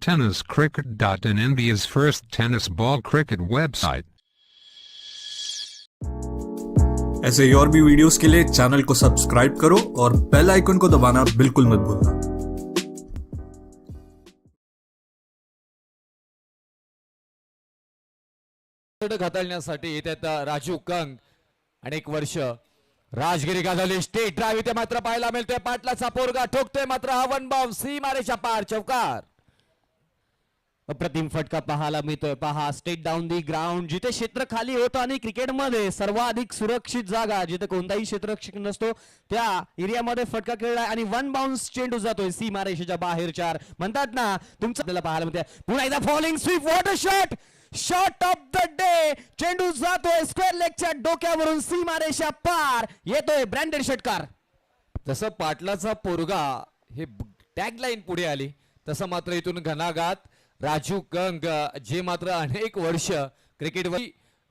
tenniscricket.in, India's first tennis ball cricket website. ऐसे ही और भी वीडियोस के लिए चैनल को सब्सक्राइब करो और बेल आइकन को दबाना बिल्कुल मत भूलना। घातळण्यासाठी येतात राजू कंग, अनेक वर्ष राजगिरी गाजवली स्टेट ड्राईव्ह इथे मात्र पाहायला मिळतोय। पाटलाचा पोरगा ठोकतोय मात्र हा वन बाउंस सीमारेषा पार, चौकार। अप्रतिम फटका पाहायला मिळतोय। पहा स्टेट डाऊन दी ग्राउंड, जिथे क्षेत्र खाली होतं आणि क्रिकेटमध्ये सर्वाधिक सुरक्षित जागा जिथे कोणताही क्षेत्ररक्षक नसतो त्या एरियामध्ये फटका खेळलाय आणि वन बाउंस चेंडू जातोय सीमारेषेच्या बाहेर। चार म्हणतात ना तुमचं आपल्याला पाहायला मिळतंय। पुन्हा एकदा falling sweep, what a shot, shot of the day. चेंडू जातोय स्क्वेअर लेगच्या डोक्यावरून सीमारेषा पार, येतोय ब्रँडेड षटकार। जसं पाटलाचा पोरगा हे टॅगलाईन पुढे आली तसं मात्र इथून घनाघात राजू कंग, जे मात्र अनेक वर्ष क्रिकेटवर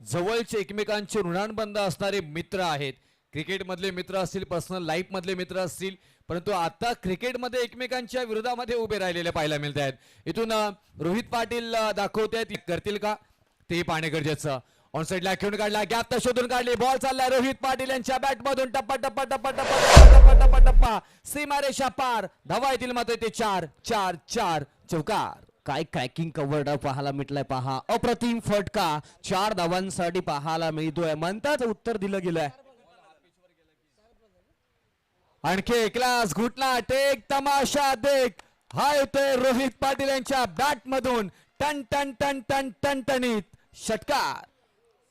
जवळचे एकमेकांचे ऋणानुबंध असणारे मित्र आहेत। क्रिकेटमधले मित्र असतील, पर्सनल लाईफ मधले मित्र असतील, परंतु आता क्रिकेटमध्ये एकमेकांच्या विरोधामध्ये उभे राहिलेले पाहायला मिळत आहेत। इथून रोहित पाटील दाखवतायत, करतील का ते पाहणे गरजेचं। ऑन साइडला खेळून काढला, गॅप तर शोधून काढली, बॉल चाललाय रोहित पाटील यांच्या बॅट मधून टप्पा टप्पा टप्पा टप्पा टप्पा टप्पा टप्पा सीमारेषा पार। धावा येतील मात्र ते 4-4-4, चौकार। काय क्रॅकिंग कव्हर्ड पाहायला मिळतंय। पहा अप्रतिम फटका 4 धावांसाठी पाहायला मिळतोय। म्हणतात उत्तर दिलं गेलंय। आणखी क्लास घुटला टेक, तमाशा देख, हा येतोय रोहित पाटील यांच्या बॅट मधून टन टन टन टन टणटणीत षटकार।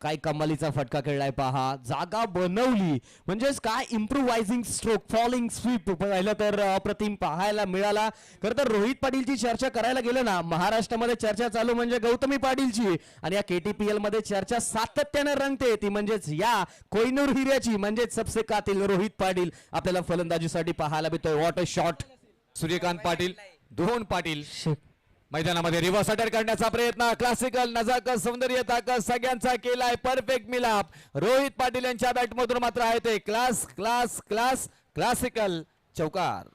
काय कमालीचा फटका खेळलाय। पहा जागा बनवली, म्हणजेच काय इम्प्रोवायझिंग स्ट्रोक, फॉलिंग स्वीप पाहिलं तर अप्रतिम पाहायला मिळाला। खरं तर रोहित पाटीलची चर्चा करायला गेलं ना, महाराष्ट्रामध्ये चर्चा चालू म्हणजे गौतमी पाटीलची, आणि या KTPL मध्ये चर्चा सातत्याने रंगते ती म्हणजेच या कोहिनूर हिऱ्याची, म्हणजेच सबसे कातिल रोहित पाटील आपल्याला फलंदाजीसाठी पाहायला मिळतोय। What a shot. Suryakant Patil, दोन पाटील मैदानामध्ये रिव्हर्स अटॅक करण्याचा प्रयत्न, क्लासिकल नजाकत, सौंदर्य, ताकद सगळ्यांचा केलाय परफेक्ट मिलाप। रोहित पाटील यांच्या बॅट मधून मात्र आहे ते क्लास क्लास क्लास क्लासिकल, चौकार।